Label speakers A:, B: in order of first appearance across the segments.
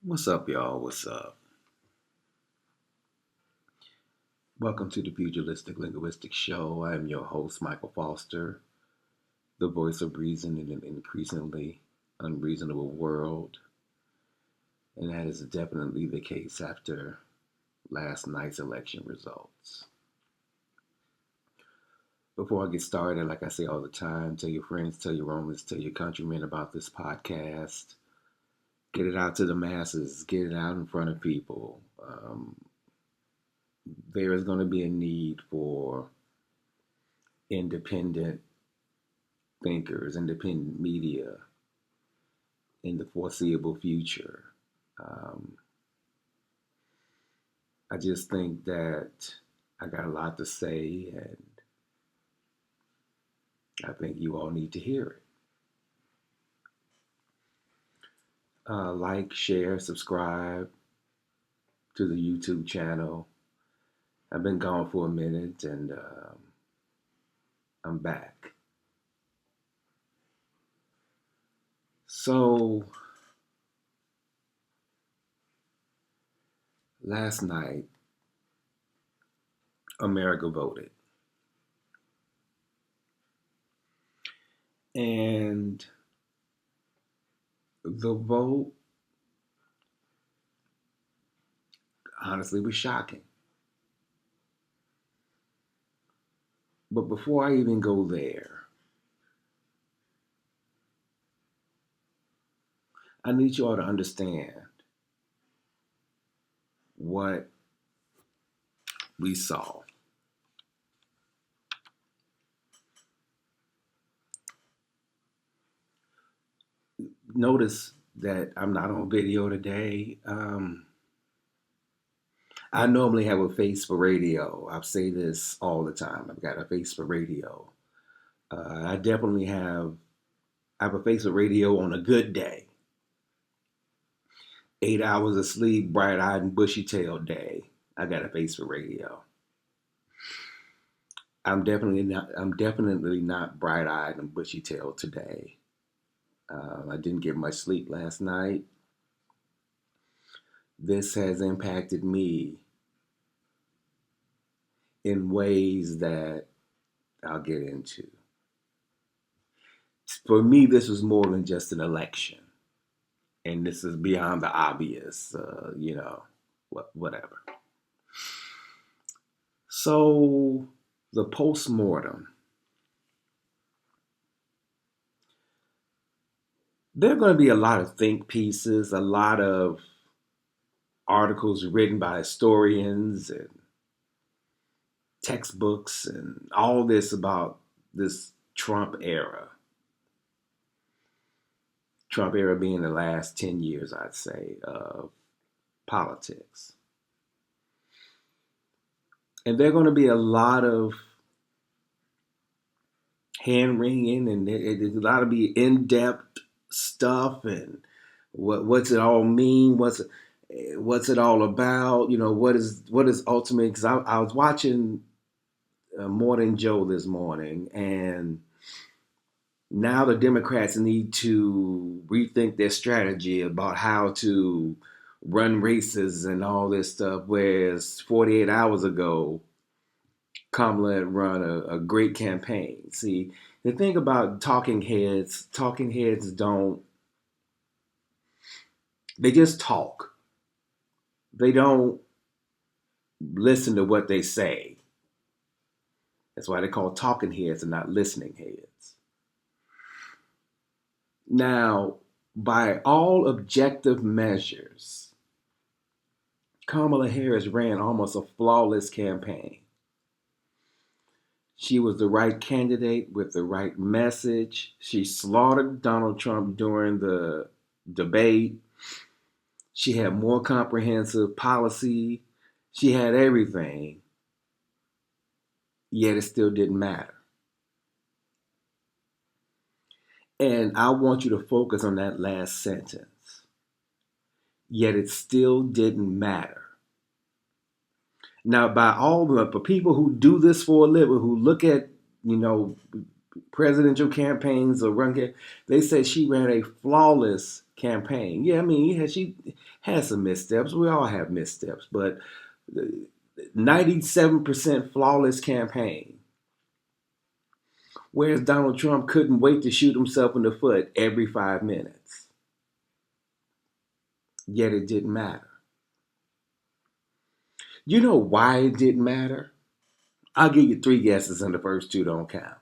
A: What's up, y'all? What's up? Welcome to the Pugilistic Linguistic Show. I'm your host, Michael Foster, the voice of reason in an increasingly unreasonable world. And that is definitely the case after last night's election results. Before I get started, like I say all the time, tell your friends, tell your Romans, tell your countrymen about this podcast. Get it out to the masses, get it out in front of people. There is going to be a need for independent thinkers, independent media in the foreseeable future. Um, I just think that I got a lot to say, and I think you all need to hear it. Like, share, subscribe to the YouTube channel. I've been gone for a minute, and I'm back. So, last night, America voted. And the vote, honestly, was shocking. But before I even go there, I need you all to understand what we saw. Notice that I'm not on video today. I normally have a face for radio. I say this all the time. I've got a face for radio. I definitely have a face for radio on a good day. 8 hours of sleep, bright-eyed and bushy-tailed day. I got a face for radio. I'm definitely not bright-eyed and bushy-tailed today. I didn't get much sleep last night. This has impacted me in ways that I'll get into. For me, this was more than just an election, and this is beyond the obvious, whatever. So, the post-mortem. There are going to be a lot of think pieces, a lot of articles written by historians and textbooks and all this about this Trump era. Trump era being the last 10 years, I'd say, of politics. And there are going to be a lot of hand wringing, and there's a lot of be in depth stuff, and what's it all mean? What's it all about? What is ultimate? Because I was watching Morning Joe this morning, and now the Democrats need to rethink their strategy about how to run races and all this stuff. Whereas 48 hours ago, Kamala had run a great campaign. See, the thing about talking heads they just talk. They don't listen to what they say. That's why they call talking heads and not listening heads. Now, by all objective measures, Kamala Harris ran almost a flawless campaign. She was the right candidate with the right message. She slaughtered Donald Trump during the debate. She had more comprehensive policy. She had everything, yet it still didn't matter. And I want you to focus on that last sentence. Yet it still didn't matter. Now, for people who do this for a living, who look at, presidential campaigns or they said she ran a flawless campaign. Yeah, I mean, yeah, she had some missteps. We all have missteps, but 97% flawless campaign. Whereas Donald Trump couldn't wait to shoot himself in the foot every 5 minutes. Yet it didn't matter. You know why it didn't matter? I'll give you three guesses and the first two don't count.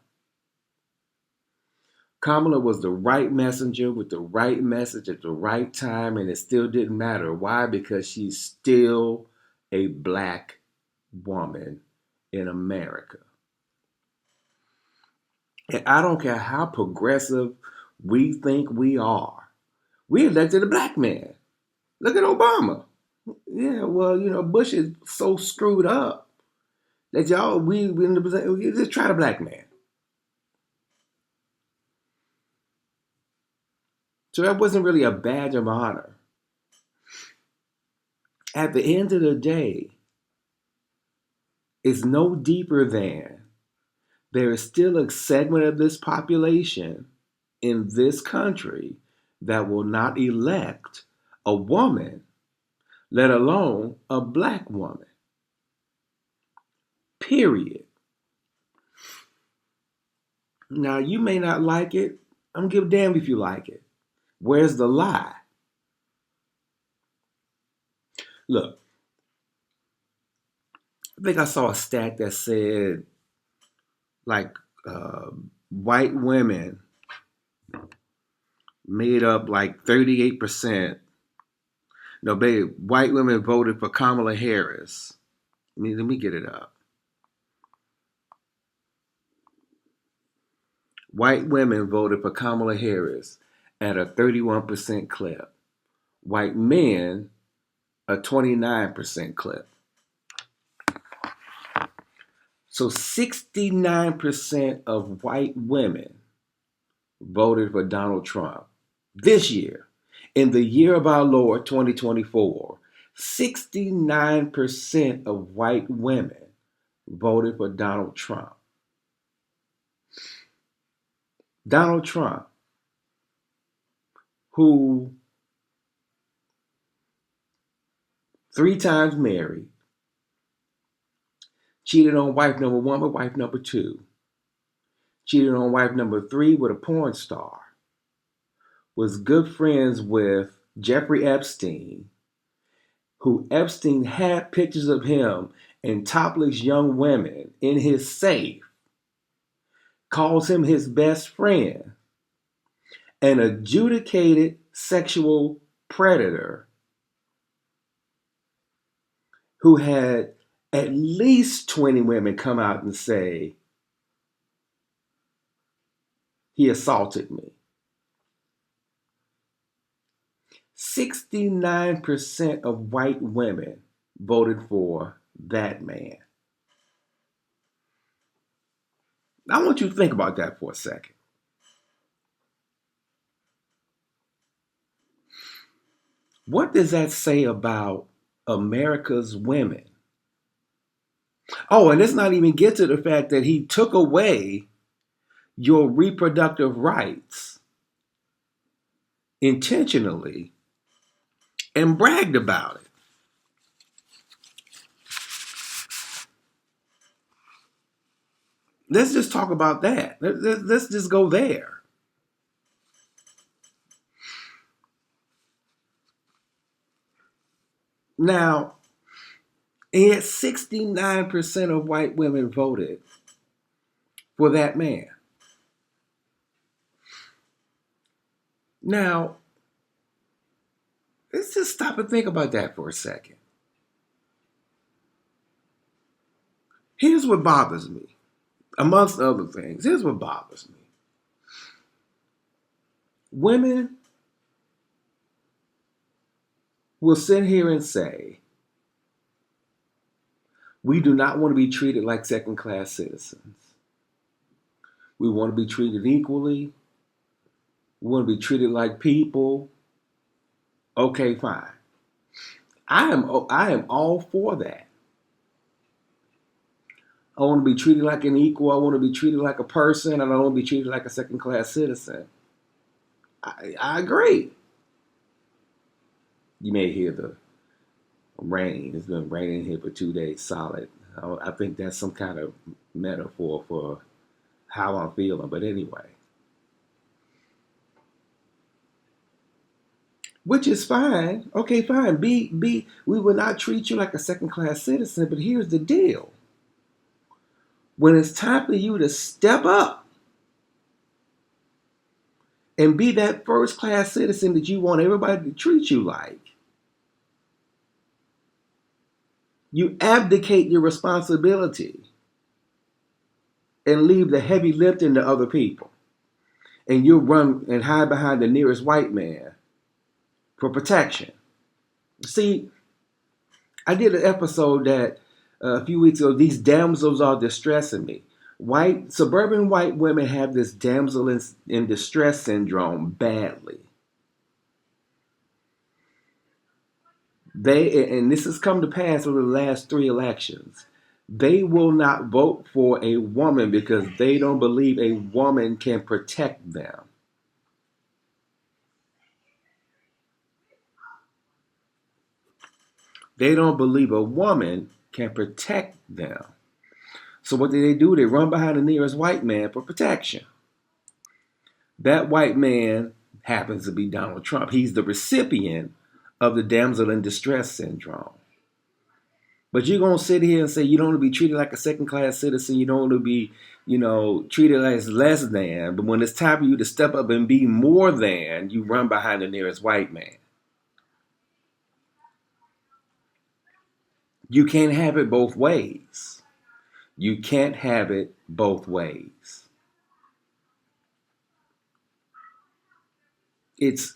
A: Kamala was the right messenger with the right message at the right time, and it still didn't matter. Why? Because she's still a black woman in America. And I don't care how progressive we think we are. We elected a black man. Look at Obama. Yeah, well, Bush is so screwed up that we just tried a black man. So that wasn't really a badge of honor. At the end of the day, it's no deeper than there is still a segment of this population in this country that will not elect a woman, let alone a black woman. Period. Now, you may not like it. I'm gonna give a damn if you like it. Where's the lie? Look, I think I saw a stat that said like white women made up like 38%. No, babe, white women voted for Kamala Harris. Let me get it up. White women voted for Kamala Harris at a 31% clip. White men, a 29% clip. So 69% of white women voted for Donald Trump this year. In the year of our Lord 2024, 69% of white women voted for Donald Trump. Donald Trump, who 3 times married, cheated on wife number 1 with wife number 2, cheated on wife number 3 with a porn star, was good friends with Jeffrey Epstein, who Epstein had pictures of him and topless young women in his safe, calls him his best friend, an adjudicated sexual predator who had at least 20 women come out and say, he assaulted me. 69% of white women voted for that man. I want you to think about that for a second. What does that say about America's women? Oh, and let's not even get to the fact that he took away your reproductive rights intentionally and bragged about it. Let's just talk about that. Let's just go there. Now, and yet 69% of white women voted for that man. Now, let's just stop and think about that for a second. Here's what bothers me, amongst other things. Here's what bothers me. Women will sit here and say, we do not want to be treated like second-class citizens. We want to be treated equally. We want to be treated like people. Okay, fine. I am all for that. I want to be treated like an equal. I want to be treated like a person. And I don't want to be treated like a second class citizen. I agree. You may hear the rain. It's been raining here for 2 days solid. I think that's some kind of metaphor for how I'm feeling. But anyway, which is fine. Okay, fine. We will not treat you like a second class citizen. But here's the deal: when it's time for you to step up and be that first class citizen that you want everybody to treat you like, you abdicate your responsibility and leave the heavy lifting to other people. And you run and hide behind the nearest white man for protection. See, I did an episode that a few weeks ago, these damsels are distressing me. Suburban white women have this damsel in distress syndrome badly. And this has come to pass over the last 3 elections. They will not vote for a woman because they don't believe a woman can protect them. They don't believe a woman can protect them. So what do? They run behind the nearest white man for protection. That white man happens to be Donald Trump. He's the recipient of the damsel in distress syndrome. But you're going to sit here and say you don't want to be treated like a second class citizen. You don't want to be, treated as less than. But when it's time for you to step up and be more than, you run behind the nearest white man. You can't have it both ways. You can't have it both ways. It's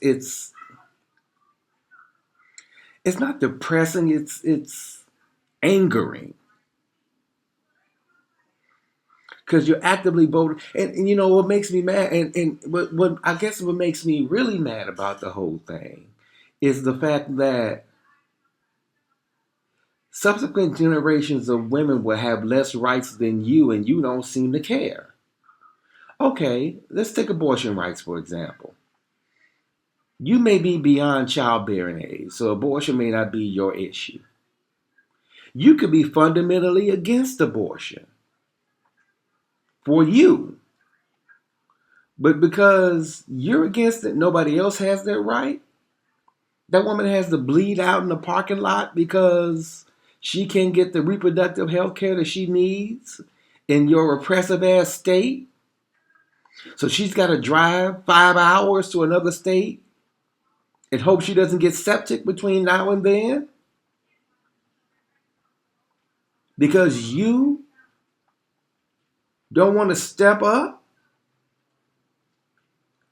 A: not depressing. It's angering because you're actively voting. And you know what makes me mad, and what I guess what makes me really mad about the whole thing is the fact that subsequent generations of women will have less rights than you, and you don't seem to care. Okay, let's take abortion rights for example. You may be beyond childbearing age, so abortion may not be your issue. You could be fundamentally against abortion for you. But because you're against it, nobody else has that right. That woman has to bleed out in the parking lot because she can't get the reproductive health care that she needs in your oppressive ass state. So she's got to drive 5 hours to another state and hope she doesn't get septic between now and then. Because you don't want to step up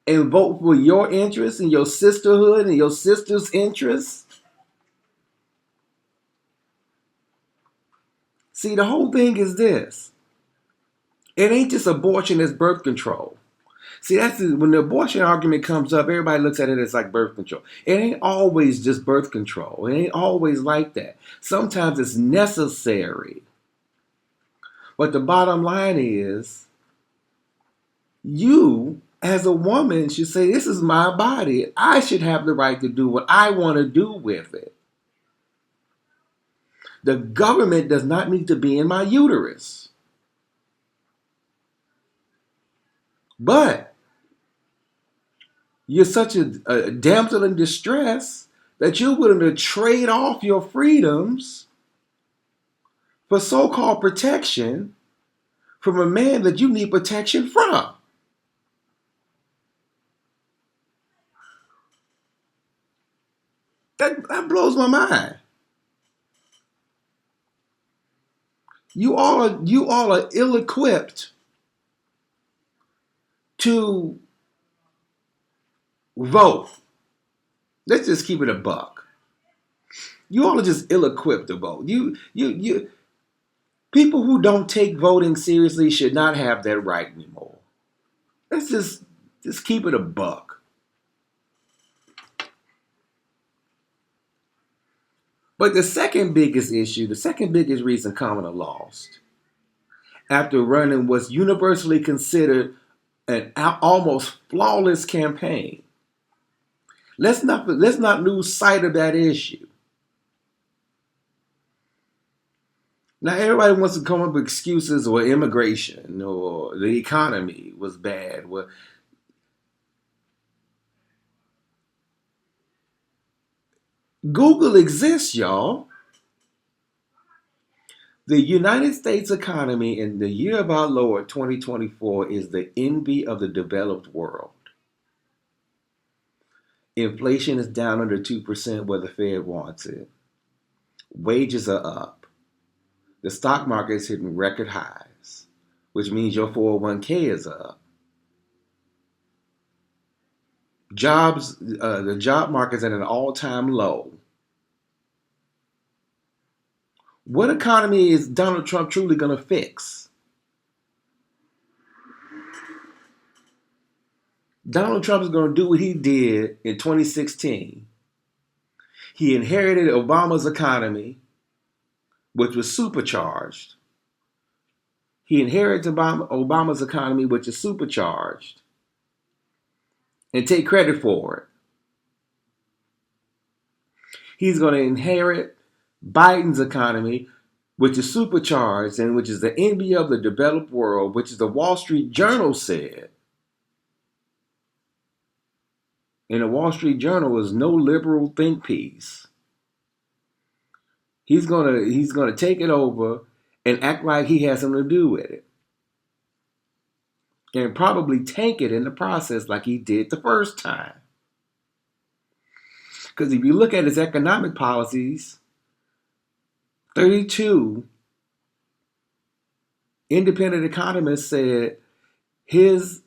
A: and vote for your interests and your sisterhood and your sister's interests. See, the whole thing is this. It ain't just abortion, it's birth control. See, when the abortion argument comes up, everybody looks at it as like birth control. It ain't always just birth control. It ain't always like that. Sometimes it's necessary. But the bottom line is, you as a woman should say, this is my body. I should have the right to do what I want to do with it. The government does not need to be in my uterus. But you're such a damsel in distress that you're willing to trade off your freedoms for so-called protection from a man that you need protection from. That blows my mind. You all are ill-equipped to vote. Let's just keep it a buck. You all are just ill-equipped to vote. You people who don't take voting seriously should not have that right anymore. Let's just keep it a buck. But the second biggest issue, the second biggest reason Kamala lost after running what's universally considered an almost flawless campaign. Let's not lose sight of that issue. Now everybody wants to come up with excuses or immigration or the economy was bad. Well, Google exists, y'all. The United States economy in the year of our Lord 2024 is the envy of the developed world. Inflation is down under 2% where the Fed wants it. Wages are up. The stock market is hitting record highs, which means your 401k is up. The job market is at an all-time low. What economy is Donald Trump truly going to fix? Donald Trump is going to do what he did in 2016. He inherited Obama's economy, which was supercharged. He inherited Obama's economy, which is supercharged, and take credit for it. He's going to inherit Biden's economy, which is supercharged and which is the envy of the developed world, which is the Wall Street Journal said. And the Wall Street Journal is no liberal think piece. He's gonna take it over and act like he has something to do with it. And probably tank it in the process like he did the first time. Because if you look at his economic policies, 32 independent economists said his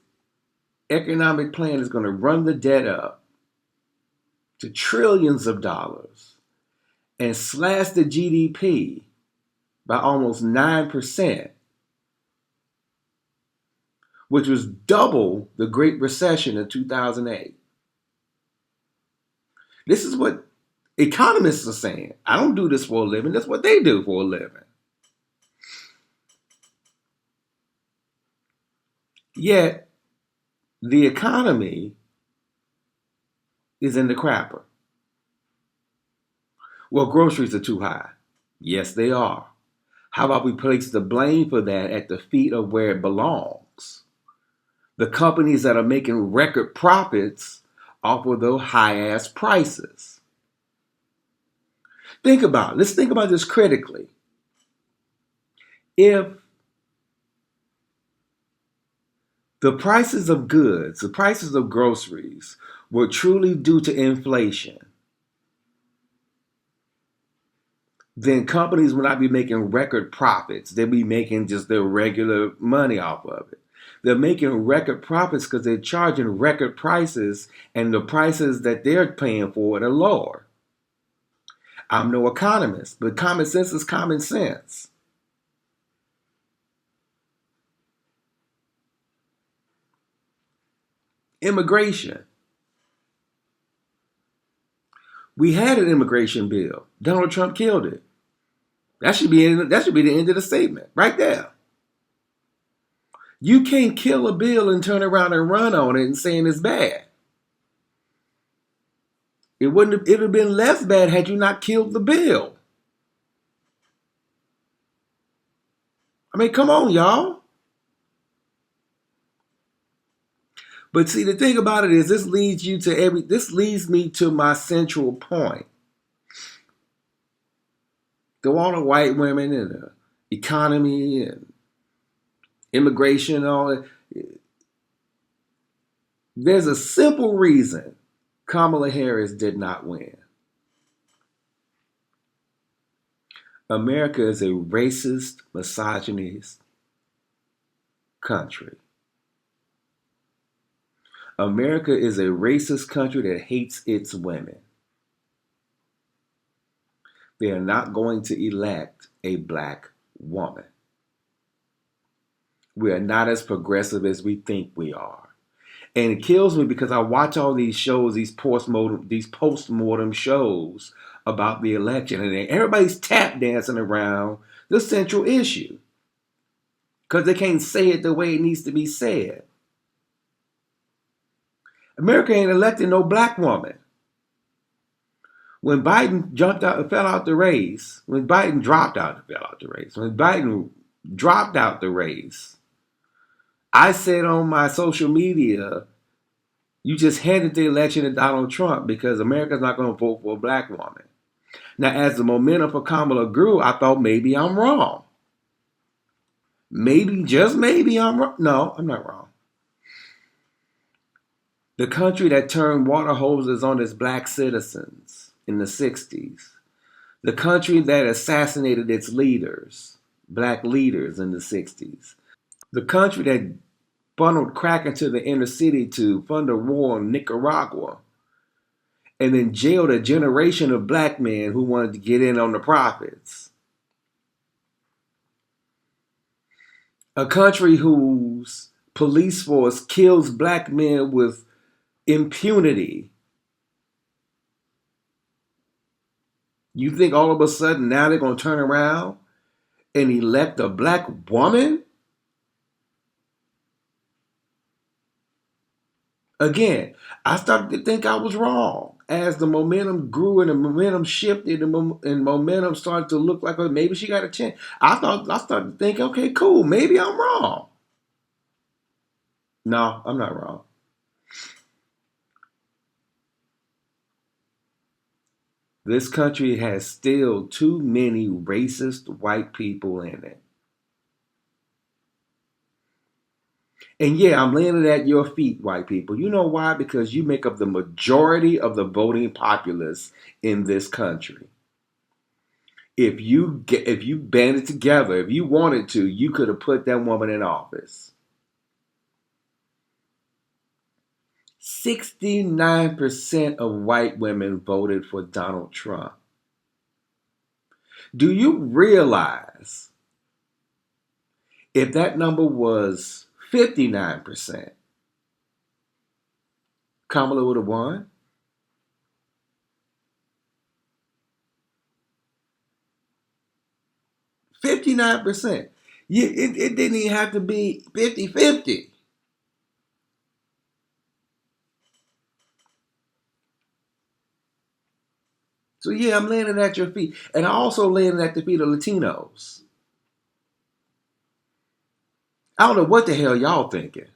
A: economic plan is going to run the debt up to trillions of dollars and slash the GDP by almost 9%, which was double the Great Recession in 2008. This is what economists are saying. I don't do this for a living. That's what they do for a living. Yet, the economy is in the crapper. Well, groceries are too high. Yes, they are. How about we place the blame for that at the feet of where it belongs? The companies that are making record profits off of those high-ass prices. Think about it. Let's think about this critically. If the prices of goods, the prices of groceries were truly due to inflation, then companies will not be making record profits. They'll be making just their regular money off of it. They're making record profits because they're charging record prices, and the prices that they're paying for it are lower. I'm no economist, but common sense is common sense. Immigration. We had an immigration bill. Donald Trump killed it. That should be the end of the statement right there. You can't kill a bill and turn around and run on it and saying it's bad. It would have been less bad had you not killed the bill. I mean, come on, y'all. But see, the thing about it is this leads me to my central point. Go all the white women and the economy and immigration and all that. There's a simple reason Kamala Harris did not win. America is a racist, misogynist country. America is a racist country that hates its women. They are not going to elect a black woman. We are not as progressive as we think we are. And it kills me because I watch all these shows, these post-mortem shows about the election, and everybody's tap dancing around the central issue. because they can't say it the way it needs to be said. America ain't elected no black woman. When Biden fell out the race, when Biden fell out the race, when Biden dropped out the race, I said on my social media, you just handed the election to Donald Trump because America's not going to vote for a black woman. Now, as the momentum for Kamala grew, I thought maybe I'm wrong. Maybe, just maybe I'm wrong. No, I'm not wrong. The country that turned water hoses on its black citizens in the 60s. The country that assassinated its leaders, black leaders in the 60s. The country that funneled crack into the inner city to fund a war in Nicaragua. And then jailed a generation of black men who wanted to get in on the profits. A country whose police force kills black men with impunity. You think all of a sudden now they're going to turn around and elect a black woman? Again, I started to think I was wrong. As the momentum grew and the momentum shifted and momentum started to look like, oh, maybe she got a chance. I started to think, okay, cool, maybe I'm wrong. No, I'm not wrong. This country has still too many racist white people in it. And yeah, I'm laying it at your feet, white people. You know why? Because you make up the majority of the voting populace in this country. If you banded together, if you wanted to, you could have put that woman in office. 69% of white women voted for Donald Trump. Do you realize if that number was 59%, Kamala would have won? 59%. It didn't even have to be 50-50. So yeah, I'm laying it at your feet. And I also laying it at the feet of Latinos. I don't know what the hell y'all thinking.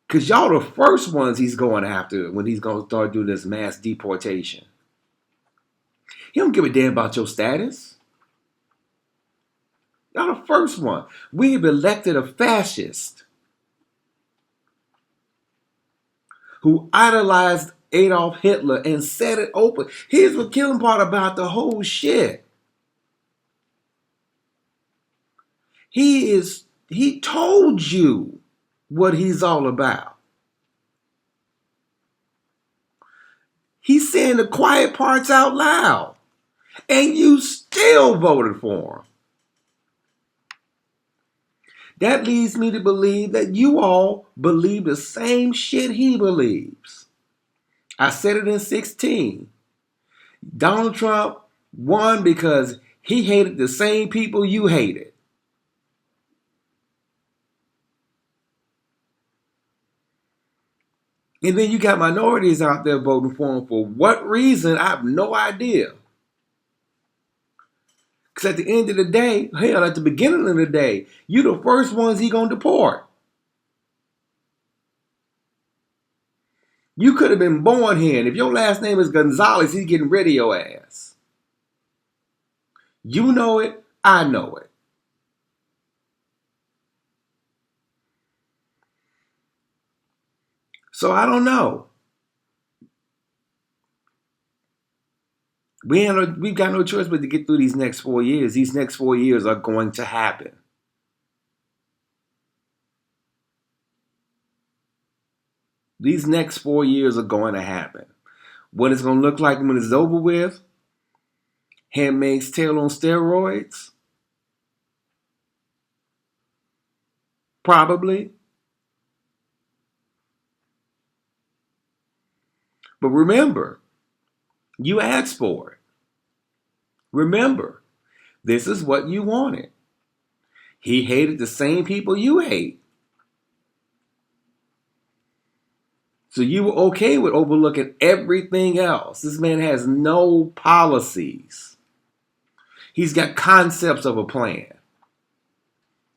A: Because y'all the first ones he's going after when he's going to start doing this mass deportation. He don't give a damn about your status. Y'all the first one. We've elected a fascist who idolized Adolf Hitler and said it open. Here's the killing part about the whole shit. He told you what he's all about. He's saying the quiet parts out loud. And you still voted for him. That leads me to believe that you all believe the same shit he believes. I said it in 16. Donald Trump won because he hated the same people you hated. And then you got minorities out there voting for him for what reason? I have no idea. Because at the end of the day, hell, at the beginning of the day, you the first ones he gonna deport. You could have been born here, and if your last name is Gonzalez, he's getting rid of your ass. You know it, I know it. So I don't know. We've got no choice but to get through these next 4 years. These next 4 years are going to happen. These next 4 years are going to happen. What it's going to look like when it's over with? Handmaid's Tale on steroids? Probably. But remember, you asked for it. Remember, This is what you wanted. He hated the same people you hate. So you were okay with overlooking everything else. This man has no policies. He's got concepts of a plan.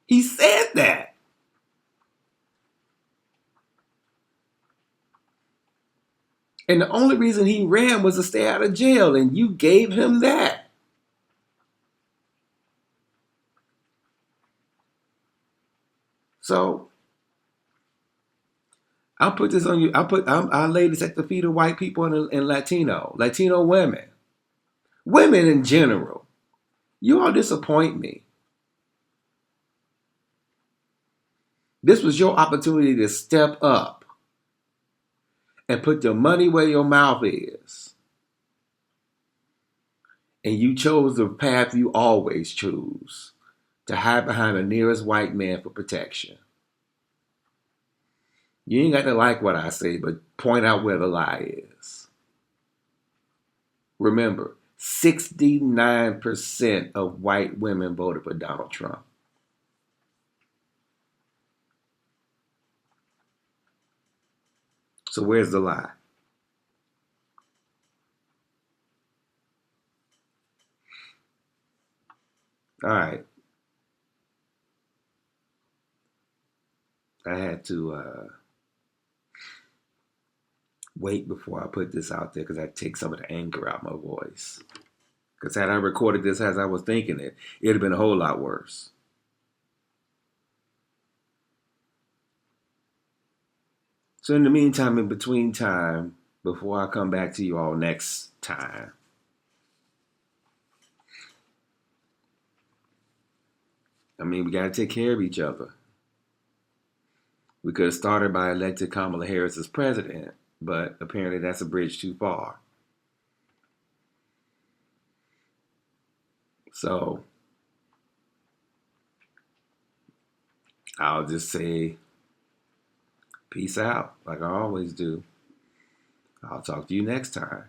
A: He said that. And the only reason he ran was to stay out of jail, and you gave him that. So I'll put this on you. I'll lay this at the feet of white people and Latino women, women in general. You all disappoint me. This was your opportunity to step up and put your money where your mouth is. And you chose the path you always choose, to hide behind the nearest white man for protection. You ain't got to like what I say, but point out where the lie is. Remember, 69% of white women voted for Donald Trump. So where's the lie? All right. I had to wait before I put this out there because I take some of the anger out my voice. Because had I recorded this as I was thinking it, it'd have been a whole lot worse. So in the meantime, in between time, before I come back to you all next time, I mean, we got to take care of each other. We could have started by electing Kamala Harris as president, but apparently that's a bridge too far. So I'll just say peace out, like I always do. I'll talk to you next time.